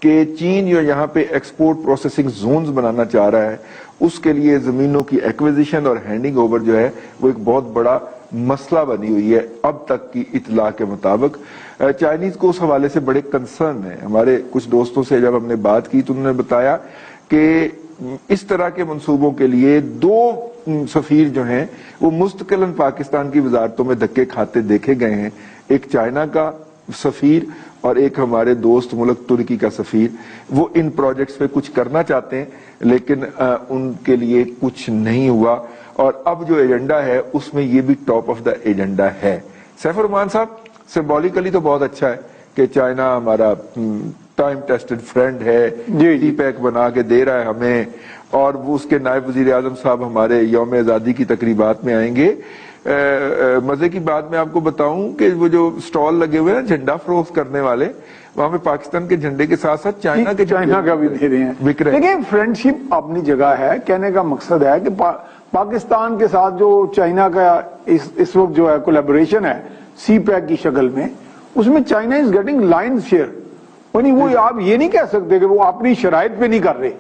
کہ چین جو یہاں پہ ایکسپورٹ پروسیسنگ زونز بنانا چاہ رہا ہے، اس کے لیے زمینوں کی ایکویزیشن اور ہینڈنگ اوور جو ہے وہ ایک بہت بڑا مسئلہ بنی ہوئی ہے اب تک کی اطلاع کے مطابق۔ چائنیز کو اس حوالے سے بڑے کنسرن ہیں۔ ہمارے کچھ دوستوں سے جب ہم نے بات کی تو انہوں نے بتایا کہ اس طرح کے منصوبوں کے لیے 2 سفیر جو ہیں وہ مستقلاً پاکستان کی وزارتوں میں دھکے کھاتے دیکھے گئے ہیں، ایک چائنا کا سفیر اور ایک ہمارے دوست ملک ترکی کا سفیر۔ وہ ان پروجیکٹس پہ کچھ کرنا چاہتے ہیں لیکن ان کے لیے کچھ نہیں ہوا، اور اب جو ایجنڈا ہے اس میں یہ بھی ٹاپ آف دا ایجنڈا ہے۔ سیف الرحمان صاحب، سمبولیکلی تو بہت اچھا ہے کہ چائنا ہمارا ٹائم ٹیسٹڈ فرینڈ ہے، سی پیک بنا کے دے رہا ہے ہمیں، اور وہ اس کے نائب وزیر اعظم صاحب ہمارے یوم آزادی کی تقریبات میں آئیں گے۔ مزے کی بات میں آپ کو بتاؤں کہ وہ جو سٹال لگے ہوئے ہیں جھنڈا فروخت کرنے والے، وہاں پہ پاکستان کے جھنڈے کے ساتھ ساتھ چائنا کا بھی دے رہے ہیں، بک رہے ہیں۔ لیکن فرینڈشپ اپنی جگہ ہے، کہنے کا مقصد ہے کہ پاکستان کے ساتھ جو چائنا کا اس وقت جو ہے کولیبوریشن ہے سی پیک کی شکل میں، اس میں China is getting line share, یعنی وہ آپ یہ نہیں کہہ سکتے کہ وہ اپنی شرائط پہ نہیں کر رہے۔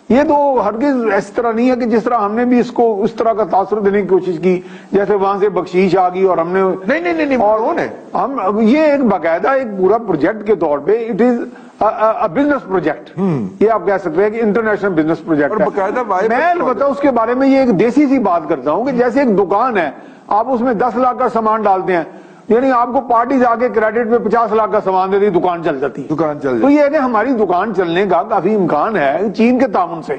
یہ تو ہرگز اس طرح نہیں ہے کہ جس طرح ہم نے بھی اس کو اس طرح کا تاثر دینے کی کوشش کی جیسے وہاں سے بخشیش آ گئی اور ہم نے نہیں اور ہم یہ ایک باقاعدہ ایک پورا پروجیکٹ کے طور پہ اٹ از بزنس پروجیکٹ، یہ آپ کہہ سکتے ہیں کہ انٹرنیشنل بزنس پروجیکٹ ہے۔ میں البتہ اس کے بارے میں یہ ایک دیسی سی بات کرتا ہوں کہ جیسے ایک دکان ہے، آپ اس میں 10 لاکھ کا سامان ڈالتے ہیں، یعنی آپ کو پارٹیز آگے کریڈٹ پہ 50 لاکھ کا سامان دے دی، دکان چل جاتی ہے۔ تو یہ ہے کہ ہماری دکان چلنے کا کافی امکان ہے چین کے تعاون سے،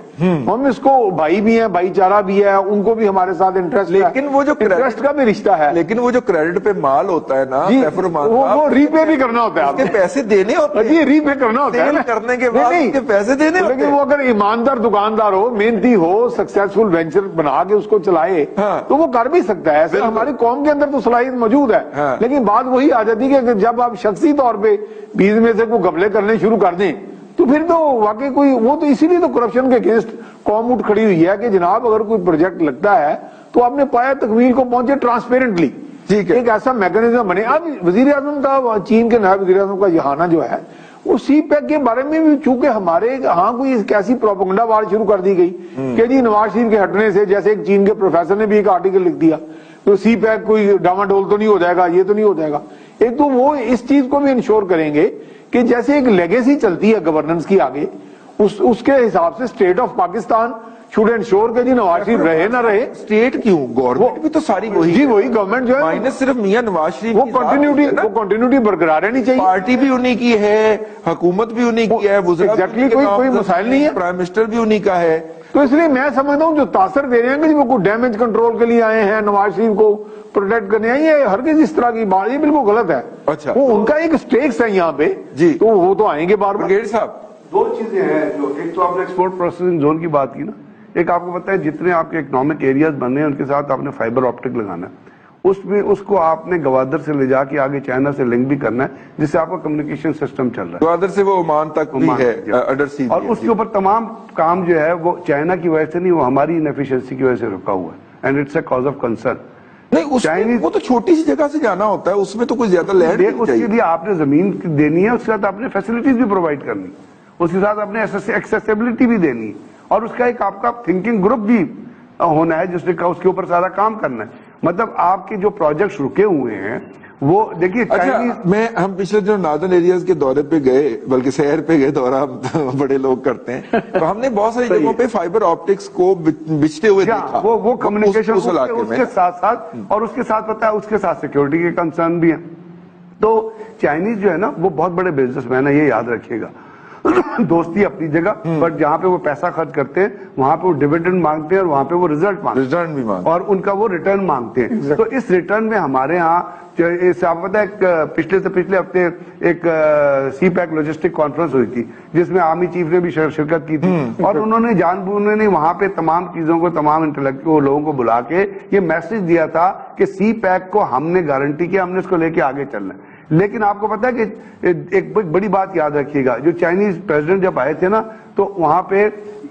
ہم اس کو بھائی بھی ہیں، بھائی چارہ بھی ہے، ان کو بھی ہمارے ساتھ انٹرسٹ، لیکن وہ جو انٹرسٹ کا بھی رشتہ ہے، لیکن وہ جو کریڈٹ پہ مال ہوتا ہے نا وہ ری پے بھی کرنا ہوتا ہے، اس کے پیسے دینے ہوتے ہیں، جی ری پے کرنا ہوتا ہے، کرنے کے بعد اس کے پیسے دینے ہوتے ہیں۔ لیکن وہ اگر ایماندار دکاندار ہو، محنتی ہو، سکسیسفل وینچر بنا کے اس کو چلائے تو وہ کر بھی سکتا ہے۔ ایسے ہماری قوم کے اندر تو صلاحیت موجود ہے، لیکن بات وہی آ جاتی ہے کہ جب آپ شخصی طور پہ بیچ میں سے کوئی گھپلے کرنے شروع کر دیں تو پھر تو واقعی کوئی وہ تو اسی لیے تو کرپشن کے اگینسٹ قوم اٹھ کھڑی ہوئی ہے کہ جناب اگر کوئی پروجیکٹ لگتا ہے تو آپ نے پایا تکمیل کو پہنچے ٹرانسپیرنٹلی، ایک ایسا میکانزم بنے۔ اب وزیر اعظم کا، چین کے نائب وزیر اعظم کا یہ آنا جو ہے وہ سی پیک کے بارے میں بھی چونکہ ہمارے ہاں کوئی ایسی پروپیگنڈا وار شروع کر دی گئی کہ جی نواز شریف کے ہٹنے سے، جیسے ایک چین کے پروفیسر نے بھی ایک آرٹیکل لکھ دیا تو سی پیک کوئی ڈاواڈول تو نہیں ہو جائے گا، یہ تو نہیں ہو جائے گا۔ ایک تو وہ اس چیز کو بھی انشور کریں گے کہ جیسے ایک لیگیسی چلتی ہے گورننس کی آگے، اس کے حساب سے state of Pakistan should ensure کہ جی نواز شریف رہے نہ رہے، اسٹیٹ کیوں، گورنمنٹ بھی تو ساری وہی، جی وہی گورنمنٹ جو ہے مائنس صرف میاں نواز شریف، وہ کنٹینیوٹی برقرار رہنی چاہیے، پارٹی بھی انہی کی ہے، حکومت بھی انہی کی ہے، ایگزیکٹلی کوئی مسائل نہیں ہے، پرائم منسٹر بھی انہی کا ہے۔ تو اس لیے میں سمجھتا ہوں جو تاثر دے رہے ہیں کہ وہ کوئی ڈیمیج کنٹرول کے لیے آئے ہیں، نواز شریف کو پروٹیکٹ کرنے آئے، یہ ہرگز اس طرح کی بات، یہ بالکل غلط ہے۔ اچھا، وہ ان کا ایک سٹیکس ہے یہاں پہ، جی تو وہ تو آئیں گے بار بار۔ برگیڈ صاحب، 2 چیزیں ہیں جو، ایک تو آپ نے ایکسپورٹ پروسیسنگ زون کی بات کی نا، ایک آپ کو پتا ہے جتنے آپ کے اکنامک ایریاز بننے ہیں ان کے ساتھ آپ نے فائبر آپٹک لگانا ہے، اس میں اس کو آپ نے گوادر سے لے جا کے آگے چائنا سے لنک بھی کرنا ہے جس سے آپ کا کمیونیکیشن سسٹم چل رہا ہے، گوادر سے وہ عمان تک بھی ہے انڈر سی، اور اس کے اوپر تمام کام جو ہے وہ چائنا کی وجہ سے نہیں، وہ ہماری انیفیشنسی کی وجہ سے رکا ہوا ہے، and it's a cause of concern. نہیں، وہ تو چھوٹی سی جگہ سے جانا ہوتا ہے، اس میں تو کوئی زیادہ لینڈ نہیں اس کے لیے آپ نے زمین دینی ہے، اس کے ساتھ آپ نے فیسلٹیز بھی پرووائڈ کرنی، اس کے ساتھ آپ نے ایکسیسیبلٹی بھی دینی ہے، اور اس کا ایک آپ کا تھنکنگ گروپ بھی ہونا ہے جس نے کہا اس کے اوپر سارا کام کرنا ہے۔ مطلب آپ کے جو پروجیکٹس رکے ہوئے ہیں وہ دیکھیے، ہم پچھلے دنوں ناردرن ایریاز کے دورے پہ گئے، بلکہ سیر پہ گئے، دورہ بڑے لوگ کرتے ہیں، تو ہم نے بہت ساری جگہوں پہ فائبر آپٹکس کو بچھتے ہوئے دیکھا، وہ کمیونیکیشن اس کے ساتھ ساتھ، اور اس کے ساتھ پتا ہے اس کے ساتھ سیکیورٹی کے کنسرن بھی ہیں۔ تو چائنیز جو ہے نا وہ بہت بڑے بزنس مین ہے، یہ یاد رکھیے گا، دوستی اپنی جگہ، بٹ جہاں پہ وہ پیسہ خرچ کرتے ہیں وہاں پہ وہ ڈیویڈنڈ مانگتے ہیں اور وہاں پہ وہ ریزلٹ مانگتے ہیں، اور ان کا وہ ریٹرن مانگتے ہیں۔ تو اس ریٹرن میں ہمارے ہاں آپ پتا ہے پچھلے سے پچھلے ہفتے ایک سی پیک لاجسٹک کانفرنس ہوئی تھی جس میں آرمی چیف نے بھی شرکت کی تھی، اور انہوں نے جان بوجھ نے وہاں پہ تمام چیزوں کو، تمام انٹلیکچوئل لوگوں کو بلا کے یہ میسج دیا تھا کہ سی پیک کو ہم نے گارنٹی کیا، ہم نے اس کو لے کے آگے چلنا ہے۔ لیکن آپ کو پتا ہے کہ ایک بڑی بات یاد رکھیے گا، جو چائنیز پریزیڈنٹ جب آئے تھے نا तो वहां पे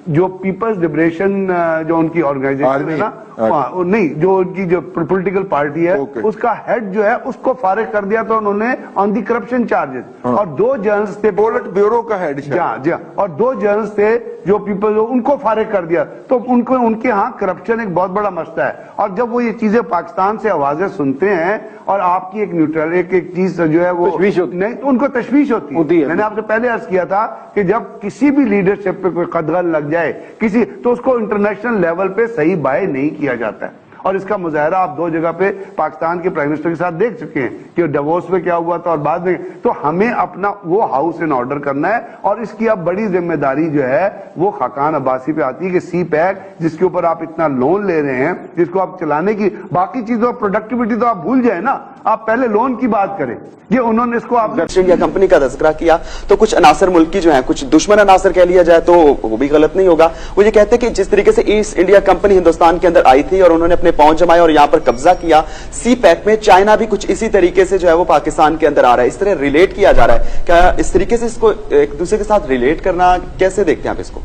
जो पीपल्स लिबरेशन जो उनकी ऑर्गेनाइजेशन है ना, नहीं जो उनकी जो पॉलिटिकल पार्टी है उसका हेड जो है उसको फारिग कर दिया था उन्होंने ऑन दी करप्शन चार्जेस। और 2 जर्नल्स थे, पोलिट ब्यूरो का हेड, जी और 2 जर्नल्स थे जो पीपल उनको फारिग कर दिया। तो उनको उनके यहाँ करप्शन एक बहुत बड़ा मसला है। और जब वो ये चीजें पाकिस्तान से आवाजें सुनते हैं और आपकी एक न्यूट्रल एक चीज जो है वो नहीं, तो उनको तशवीश होती है। मैंने आपसे पहले अर्ज किया था कि जब किसी भी लीडरशिप पे कोई कदगन लग जाए किसी, तो उसको इंटरनेशनल लेवल पे सही बाय नहीं किया जाता है। और इसका मुजाहरा आप 2 जगह पे पाकिस्तान के प्राइम मिनिस्टर के साथ देख चुके हैं कि डिवोर्स में क्या हुआ था और बाद में। तो हमें अपना वो हाउस इन ऑर्डर करना है और इसकी अब बड़ी जिम्मेदारी जो है वो खाकान अब्बासी पे आती है कि सी पैक जिसके ऊपर आप इतना लोन ले रहे हैं, जिसको आप चलाने की बाकी चीजों प्रोडक्टिविटी तो आप भूल जाए ना, आप पहले लोन की बात करें। ये उन्होंने इसको आप ईस्ट इंडिया कंपनी का तज़किरा किया तो कुछ अनासर मुल्क की जो है, कुछ दुश्मन अनासर कह लिया जाए तो वो भी गलत नहीं होगा। वो ये कहते हैं कि जिस तरीके से ईस्ट इंडिया कंपनी हिंदुस्तान के अंदर आई थी और उन्होंने अपने पांव जमाए और यहां पर कब्जा किया, सी पैक में चाइना भी कुछ इसी तरीके से जो है वो पाकिस्तान के अंदर आ रहा है। इस तरह रिलेट किया जा रहा है क्या? इस तरीके से इसको एक दूसरे के साथ रिलेट करना कैसे देखते हैं आप इसको?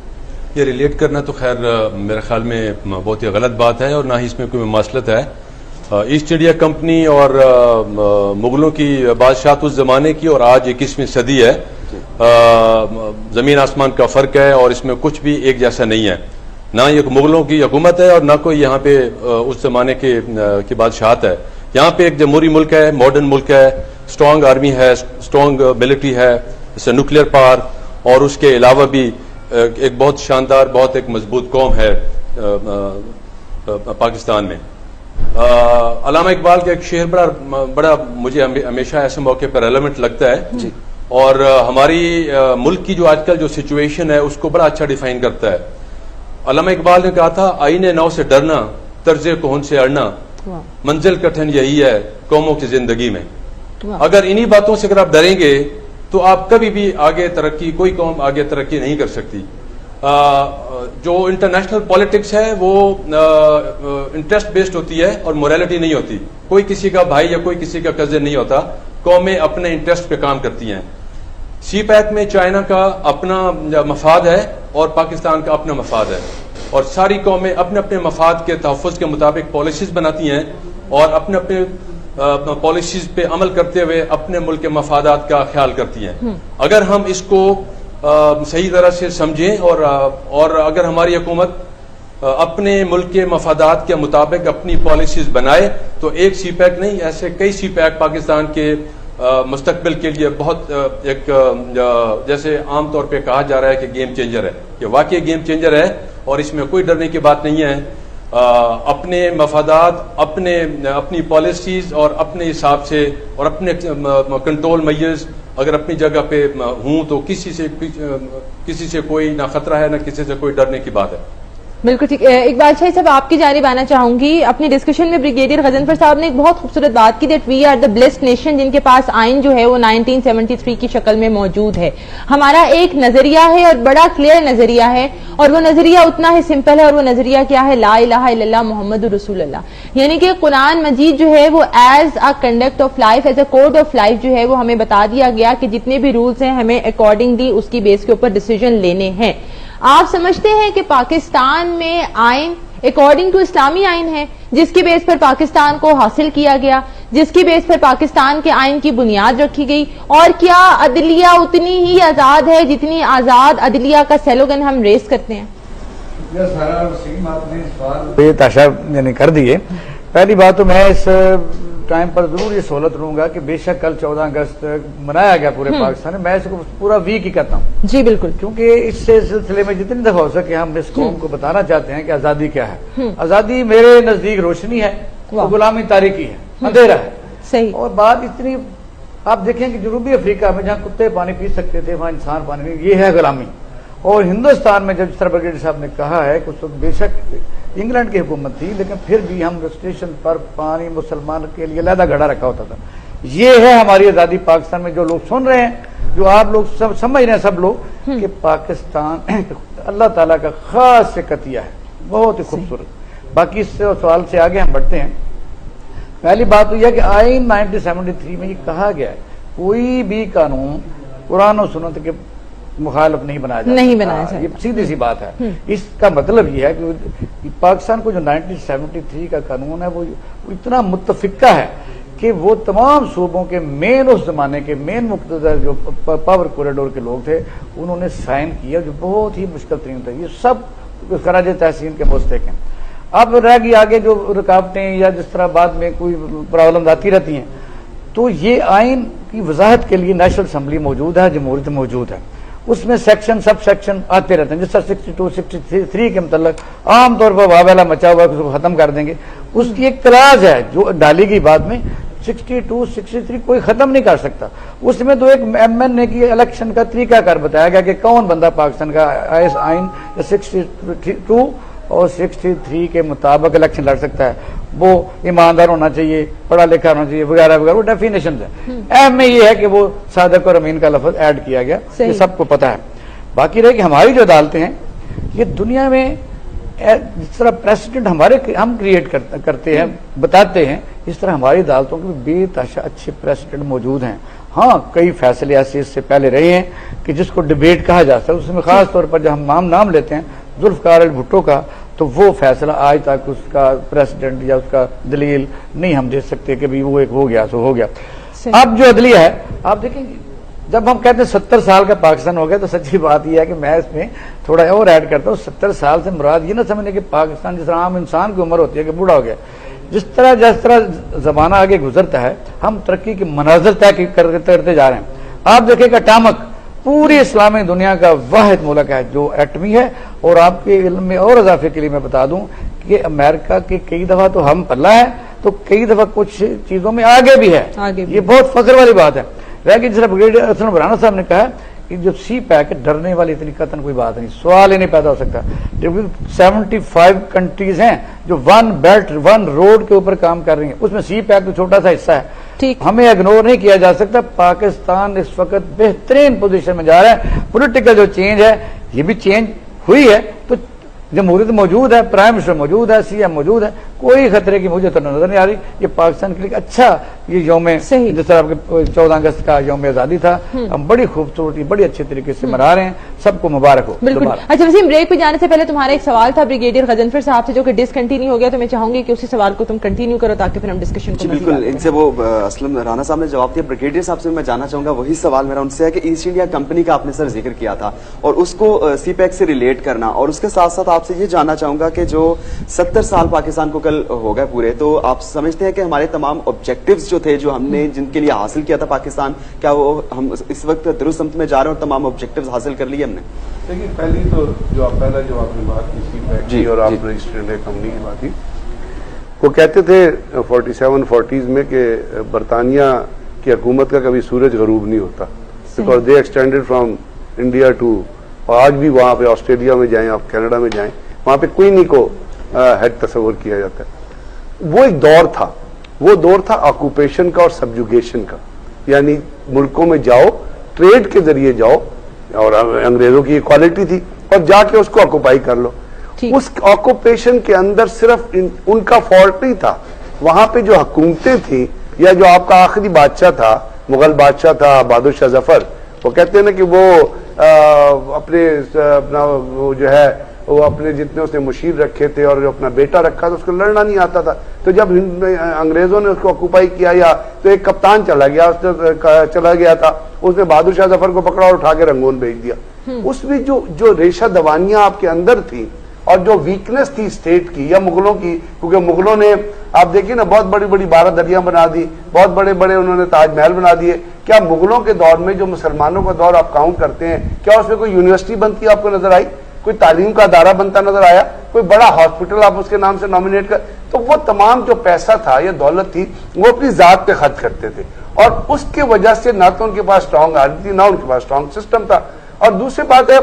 ये रिलेट करना तो खैर मेरे ख्याल में बहुत ही गलत बात है और ना ही इसमें कोई मसलत है। ईस्ट इंडिया कंपनी और मुगलों की बादशाहत उस जमाने की और आज 21वीं सदी है, जमीन आसमान का फर्क है और इसमें कुछ भी एक जैसा नहीं है। ना ये मुगलों की हुकूमत है और ना कोई यहाँ पे उस जमाने की बादशाहत है। यहाँ पे एक जमहूरी मुल्क है, मॉडर्न मुल्क है, स्ट्रांग आर्मी है, स्ट्रांग मिलिट्री है, जैसे न्यूक्लियर पावर, और उसके अलावा भी एक बहुत शानदार, बहुत एक मजबूत कौम है पाकिस्तान में। अल्लामा इकबाल का एक शेर बड़ा मुझे हमेशा ऐसे मौके पर रेलेवेंट लगता है जी। और हमारी मुल्क की जो आजकल जो सिचुएशन है उसको बड़ा अच्छा डिफाइन करता है। अल्लामा इकबाल ने कहा था, आईने नौ से डरना, तर्जे कोहन से अड़ना, मंजिल कठिन यही है कौमों की जिंदगी में। अगर इन्हीं बातों से अगर आप डरेंगे तो आप कभी भी आगे तरक्की, कोई कौम आगे तरक्की नहीं कर सकती। जो इंटरनेशनल पॉलिटिक्स है वो इंटरेस्ट बेस्ड होती है और मोरालिटी नहीं होती। कोई किसी का भाई या कोई किसी का कजिन नहीं होता, कौमें अपने इंटरेस्ट पे काम करती हैं। सी पैक में चाइना का अपना मफाद है और पाकिस्तान का अपना मफाद है और सारी कौमें अपने अपने मफाद के तहफ़्फ़ुज़ के मुताबिक पॉलिसीज बनाती हैं और अपने अपने पॉलिसीज पे अमल करते हुए अपने मुल्क के मफादात का ख्याल करती हैं। अगर हम इसको सही तरह से समझें और अगर हमारी हुकूमत अपने मुल्क के मफादात के मुताबिक अपनी पॉलिसीज बनाए तो एक सी पैक नहीं, ऐसे कई सी पैक पाकिस्तान के मुस्तकबिल के लिए बहुत एक जैसे आमतौर पे कहा जा रहा है कि गेम चेंजर है। ये वाकई गेम चेंजर है और इसमें कोई डरने की बात नहीं है। अपने मफादात, अपनी पॉलिसीज और अपने हिसाब से और अपने कंट्रोल मेजर्स अगर अपनी जगह पे हूं तो किसी से कोई ना खतरा है ना किसी से कोई डरने की बात है। बिल्कुल ठीक। इकबाल शाही साहब आपकी जानिब आना चाहूंगी। अपनी डिस्कशन में ब्रिगेडियर गजनफर साहब ने एक बहुत खूबसूरत बात की, that we are the blessed nation, जिनके पास आइन जो है वो 1973 की शक्ल में मौजूद है। हमारा एक नजरिया है और बड़ा क्लियर नजरिया है और वो नजरिया उतना ही सिंपल है और वो नजरिया क्या है? ला इलाहा इल्लल्लाह मुहम्मद रसूलुल्लाह। यानी कि कुरान मजीद जो है वो as a conduct of life, as a code of life जो है वो हमें बता दिया गया कि जितने भी रूल्स हैं हमें अकॉर्डिंगली उसकी बेस के ऊपर डिसीजन लेने हैं। आप समझते हैं कि पाकिस्तान में आइन अकॉर्डिंग टू इस्लामी आइन है जिसकी बेस पर पाकिस्तान को हासिल किया गया, जिसकी बेस पर पाकिस्तान के आइन की बुनियाद रखी गई, और क्या अदलिया उतनी ही आजाद है जितनी आजाद अदलिया का स्लोगन हम रेस करते हैं? ताशा यानी कर दिए। पहली बात तो मैं इस टाइम पर जरूर ये सहूलत लूंगा कि बेशक कल 14 अगस्त मनाया गया पूरे पाकिस्तान में, मैं इसको पूरा वीक ही कहता हूँ जी बिल्कुल, क्योंकि इससे सिलसिले में जितनी दफा हो सके हम इस कौम को बताना चाहते हैं कि आजादी क्या है। आजादी मेरे नजदीक रोशनी है, गुलामी तारीकी है, अंधेरा है। सही। और बात इतनी आप देखें कि जनूबी अफ्रीका में जहाँ कुत्ते पानी पी सकते थे वहां इंसान पानी नहीं, ये है गुलामी। और हिंदुस्तान में जब जिस तरह ब्रिगेडियर साहब ने कहा है कुछ बेशक इंग्लैंड की हुकूमत थी लेकिन फिर भी हम स्टेशन पर पानी मुसलमान के लिए अलहदा घड़ा रखा होता था। ये है हमारी आजादी पाकिस्तान में। जो लोग सुन रहे हैं, जो आप लोग सब समझ रहे हैं सब लोग कि पाकिस्तान अल्लाह ताला का खास से कतिया है, बहुत ही खूबसूरत। बाकी इस सवाल से आगे हम बढ़ते हैं। पहली बात तो यह कि आइन 1973 में ये कहा गया है कोई भी कानून कुरान और सुन्नत के मुखालिफ नहीं बनाया जाता। ये सीधी सी बात है। इसका मतलब ये है कि पाकिस्तान को जो 1973 का कानून है वो इतना मुत्तफिका है कि वो तमाम सूबों के मेन, उस जमाने के मेन मुक्तदर जो पावर कॉरिडोर के लोग थे, उन्होंने साइन किया, जो बहुत ही मुश्किल तरीन था। ये सब खराज तहसीन के मुस्तक हैं। अब रह गई आगे जो रुकावटें या जिस तरह बाद में कोई प्रॉब्लम आती रहती हैं, तो ये आइन की वजाहत के लिए नेशनल असम्बली मौजूद है, जमहूरियत मौजूद है, उसमें सेक्शन सब सेक्शन आते रहते हैं। जिस तरह 62, 63 के मतलब आमतौर पर वावेला मचा हुआ उसको खत्म कर देंगे, उसकी एक क्लाज है जो डाली गई बाद में 62, 63 कोई खत्म नहीं कर सकता। उसमें तो एक MNA की इलेक्शन का तरीकाकार बताया गया कि कौन बंदा पाकिस्तान का आइन 62 और 63 के मुताबिक इलेक्शन लड़ सकता है, वो ईमानदार होना चाहिए, पढ़ा लिखा होना चाहिए, वगैरह वगैरह, वो डेफिनेशन है। अहम में ये है कि वो सादक और अमीन का लफ्ज ऐड किया गया, ये सबको पता है। बाकी रहे कि हमारी जो अदालतें हैं ये दुनिया में जिस तरह प्रेसिडेंट हम क्रिएट करते हैं, बताते हैं, इस तरह हमारी अदालतों के बेतहाशा अच्छे प्रेसिडेंट मौजूद हैं। हाँ, कई फैसले ऐसे इससे पहले रहे हैं कि जिसको डिबेट कहा जा सकता है, उसमें खास तौर पर जब हम नाम लेते हैं जुल्फकार अली भुट्टो का, तो वो फैसला आज तक उसका प्रेसिडेंट या उसका दलील नहीं हम दे सकते कि भी वो एक हो गया तो हो गया। अब जो अदलिया है, आप देखेंगे जब हम कहते हैं 70 साल का पाकिस्तान हो गया, तो सच्ची बात यह है कि मैं इसमें थोड़ा और ऐड करता हूँ। 70 साल से मुराद ये ना समझने कि पाकिस्तान जिस तरह आम इंसान की उम्र होती है कि बूढ़ा हो गया, जिस तरह जमाना आगे गुजरता है, हम तरक्की की मनाजिल तय करते जा रहे हैं। आप देखिएगा टामक पूरी इस्लामी दुनिया का वाहिद मुल्क है जो एटमी है। और आपके इल्म में और इजाफे के लिए मैं बता दूं कि अमेरिका के कई दफा तो हम पल्ला है, तो कई दफा कुछ चीजों में आगे भी है, ये बहुत फख्र वाली बात है। रह गई जिस तरह ब्रिगेडियर असलम राणा साहब ने कहा कि जो सी पैक डरने वाली इतनी कतन कोई बात नहीं, सवाल ही नहीं पैदा हो सकता। जबकि 75 कंट्रीज हैं जो वन बेल्ट वन रोड के ऊपर काम कर रही हैं, उसमें सी पैक तो छोटा सा हिस्सा है। हमें इग्नोर नहीं किया जा सकता। पाकिस्तान इस वक्त बेहतरीन पोजीशन में जा रहा है। पॉलिटिकल जो चेंज है ये भी चेंज हुई है, तो जमहूरियत मौजूद है, प्राइम मिनिस्टर मौजूद है, CM मौजूद है, कोई खतरे की मुझे तो नजर नहीं आ रही। ये पाकिस्तान के लिए अच्छा ये यौम, जिस तरह आपके 14 अगस्त का यौम आजादी था, हम बड़ी खूबसूरती बड़ी अच्छे तरीके से मना रहे हैं, सबको मुबारक हो। बिल्कुल। अच्छा वसीम, ब्रेक पे जाने से पहले तुम्हारा एक सवाल था ब्रिगेडियर गजनफर साहब से जो कि डिसकंटिन्यू हो गया, तो मैं चाहूंगी कि उसी सवाल को तुम कंटिन्यू करो ताकि फिर हम डिस्कशन को। बिल्कुल, इनसे वो असलम राणा साहब ने जवाब दिया। ब्रिगेडियर साहब से मैं जानना चाहूंगा, वही सवाल मेरा उनसे है कि ईस्ट इंडिया कंपनी का आपने सर जिक्र किया था और उसको CPEC से रिलेट करना, और उसके साथ साथ आपसे ये जानना चाहूंगा कि जो 70 साल पाकिस्तान को कल हो गए पूरे, तो आप समझते हैं कि हमारे तमाम ऑब्जेक्टिव्स जो थे, जो हमने जिनके लिए हासिल किया था पाकिस्तान, क्या वो हम इस वक्त दुरुस्त समत में जा रहे हैं और तमाम ऑब्जेक्टिव्स हासिल कर लिए हमने? देखिए, पहली तो जो आपने बात की CPEC की और आप रजिस्टर्ड कंपनी की बात की, वो कहते थे 47-40s में कि बरतानिया की हुकूमत का कभी सूरज गरूब नहीं होता, because they extended from India to, और आज भी वहाँ पे ऑस्ट्रेलिया में जाएं, आप कनाडा में जाएं, वहाँ पे क्वीनी को हेड तस्वर किया जाता है। वो एक दौर था, वो दौर था ऑक्यूपेशन का और सब्जुगेशन का, यानी मुल्कों में जाओ, ट्रेड के जरिए जाओ, और अंग्रेजों की क्वालिटी थी, और जाके उसको ऑक्यूपाई कर लो। उस ऑक्यूपेशन के अंदर सिर्फ उनका फॉल्ट नहीं था, वहां पे जो हुकूमतें थी या जो आपका आखिरी बादशाह था, मुगल बादशाह था बहादुर शाह जफर, वो कहते हैं ना कि वो अपना वो जो है वो अपने जितने उसने मुशीर रखे थे और जो अपना बेटा रखा था उसको लड़ना नहीं आता था, तो जब अंग्रेजों ने उसको ऑक्यूपाई किया, या तो एक कप्तान चला गया था, उसने बहादुर शाह जफर को पकड़ा और उठा के रंगून भेज दिया। उसमें जो रेशा दवानियां आपके अंदर थी और जो वीकनेस थी स्टेट की या मुगलों की, क्योंकि मुगलों ने आप देखिए ना बहुत बड़ी बड़ी 12 दरिया बना दी, बहुत बड़े बड़े उन्होंने ताजमहल बना दिए। क्या मुगलों के दौर में जो मुसलमानों का दौर आप काउंट करते हैं, क्या उसमें कोई यूनिवर्सिटी बनती आपको नजर आई, कोई तालीम का अदारा बनता नजर आया, कोई बड़ा हॉस्पिटल आप उसके नाम से नॉमिनेट कर? तो वो तमाम जो पैसा था या दौलत थी वो अपनी जात पे खर्च करते थे, और उसके वजह से ना तो उनके पास स्ट्रांग आर्मी थी, ना उनके पास स्ट्रांग सिस्टम था। और दूसरी बात है,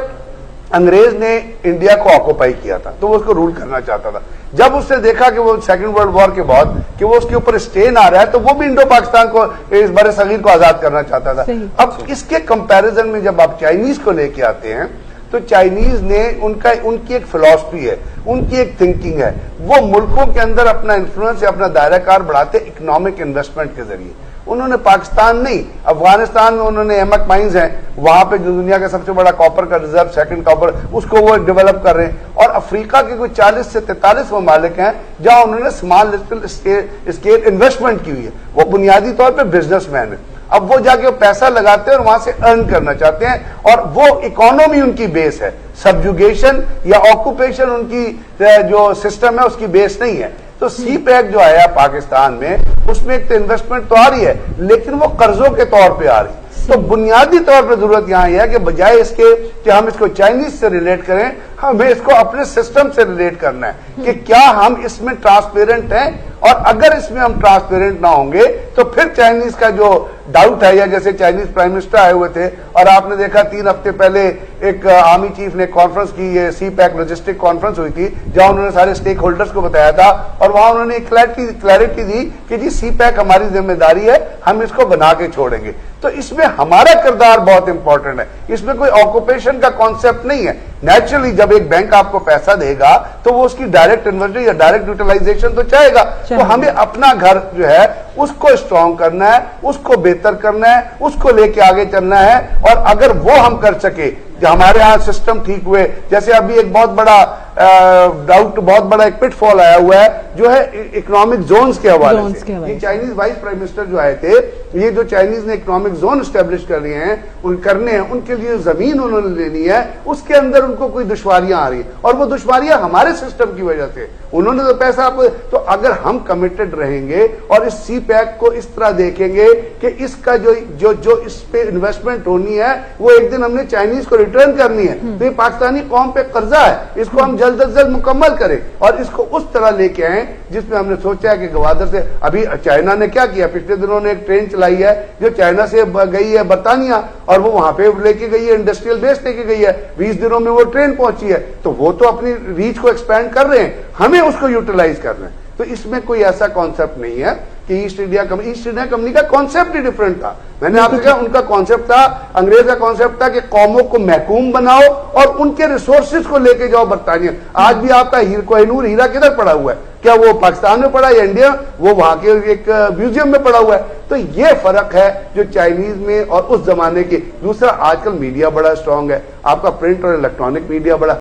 अंग्रेज ने इंडिया को ऑक्यूपाई किया था, तो वो उसको रूल करना चाहता था। जब उसने देखा कि वो सेकंड वर्ल्ड वॉर के बाद कि वो उसके ऊपर स्टेन आ रहा है, तो वो भी इंडो पाकिस्तान को, इस बड़े सगीर को आजाद करना चाहता था। अब इसके कंपैरिजन में जब आप चाइनीज को लेके आते हैं, तो चाइनीज ने उनकी एक फिलॉसफी है, उनकी एक थिंकिंग है, वो मुल्कों के अंदर अपना इन्फ्लुएंस या अपना दायरा कार बढ़ाते इकोनॉमिक इन्वेस्टमेंट के जरिए। उन्होंने पाकिस्तान नहीं, अफगानिस्तान में उन्होंने एमक माइंस हैं, वहां पे जो दुनिया का सबसे बड़ा कॉपर का रिजर्व, सेकंड कॉपर, उसको वो डेवलप कर रहे हैं। और अफ्रीका के कोई 40 से 43 ममालिक हैं जहां उन्होंने स्मॉल स्केल इन्वेस्टमेंट की हुई है। वो बुनियादी तौर पर बिजनेसमैन है। अब वो जाके पैसा लगाते हैं और वहां से अर्न करना चाहते हैं, और वो इकोनॉमी उनकी बेस है। सब्जुगेशन या ऑक्यूपेशन उनकी जो सिस्टम है उसकी बेस नहीं है। तो सी पैक जो आया पाकिस्तान में, उसमें एक तो इन्वेस्टमेंट तो आ रही है, लेकिन वो कर्जों के तौर पे आ रही है। तो बुनियादी तौर पर जरूरत यहां यह है कि बजाय इसके कि हम इसको चाइनीज से रिलेट करें, हमें इसको अपने सिस्टम से रिलेट करना है कि क्या हम इसमें ट्रांसपेरेंट हैं, और अगर इसमें हम ट्रांसपेरेंट ना होंगे तो फिर चाइनीज का जो डाउट है, या जैसे चाइनीज प्राइम मिनिस्टर आए हुए थे और आपने देखा 3 हफ्ते पहले एक आर्मी चीफ ने कॉन्फ्रेंस की, ये सी पैक लॉजिस्टिक कॉन्फ्रेंस हुई थी, जहां उन्होंने सारे स्टेक होल्डर्स को बताया था, और वहां उन्होंने क्लैरिटी दी कि जी सी पैक हमारी जिम्मेदारी है, हम इसको बना के छोड़ेंगे। तो इसमें हमारा किरदार बहुत इंपॉर्टेंट है, इसमें कोई ऑक्यूपेशन का कॉन्सेप्ट नहीं है। नेचुरली जब एक बैंक आपको पैसा देगा तो वो उसकी डायरेक्ट इन्वेस्टमेंट या डायरेक्ट यूटिलाइजेशन तो चाहेगा। तो हमें अपना घर जो है उसको स्ट्रॉन्ग करना है, उसको बेहतर करना है, उसको लेके आगे चलना है। और अगर वो हम कर सके, जो हमारे यहाँ सिस्टम ठीक हुए, जैसे अभी एक बहुत बड़ा डाउट, बहुत बड़ा एक पिटफॉल आया हुआ है जो है इकोनॉमिक जोन्स के हवाले से। ये चाइनीज वाइस प्राइम मिनिस्टर जो आए थे, ये जो चाइनीज ने इकोनॉमिक जोन स्टैब्लिश कर रहे हैं, करने हैं, उनके लिए जमीन उन्होंने लेनी है, उसके अंदर उनको कोई दुश्वारियां आ रही है, और वो दुश्वारियां हमारे सिस्टम की वजह से। उन्होंने तो पैसा आपको, तो अगर हम कमिटेड रहेंगे और इस सी पैक को इस तरह देखेंगे कि इसका जो इस पे इन्वेस्टमेंट होनी है वो एक दिन हमने चाइनीज को रिटर्न करनी है, तो ये पाकिस्तानी कौम पे कर्जा है, इसको हम जल्द अज जल्द मुकम्मल करें और इसको उस तरह लेके आए जिसमें हमने सोचा है कि गवादर से। अभी चाइना ने क्या किया, पिछले दिनों ने एक ट्रेन चलाई है जो चाइना से गई है बर्तानिया, और वो वहां पे लेके गई है, इंडस्ट्रियल बेस लेके गई है, 20 दिनों में वो ट्रेन पहुंची है। तो वो तो अपनी रीच को एक्सपैंड कर रहे हैं, हमें उसको यूटिलाइज करना है। तो इसमें कोई ऐसा कॉन्सेप्ट नहीं है कि ईस्ट इंडिया कंपनी का कॉन्सेप्ट ही डिफरेंट था। मैंने आपसे कहा उनका कॉन्सेप्ट था, अंग्रेज का कॉन्सेप्ट था कि कौमों को महकूम बनाओ और उनके रिसोर्सेज को लेके जाओ बर्तानिया। आज भी आपका कोहिनूर हीरा किधर पड़ा हुआ है? क्या वो पाकिस्तान में पड़ा है या इंडिया? वो वहां के एक म्यूजियम में पड़ा हुआ है। तो ये फर्क है जो चाइनीज में और उस जमाने के। दूसरा, आजकल मीडिया बड़ा स्ट्रांग है, आपका प्रिंट और इलेक्ट्रॉनिक मीडिया बड़ा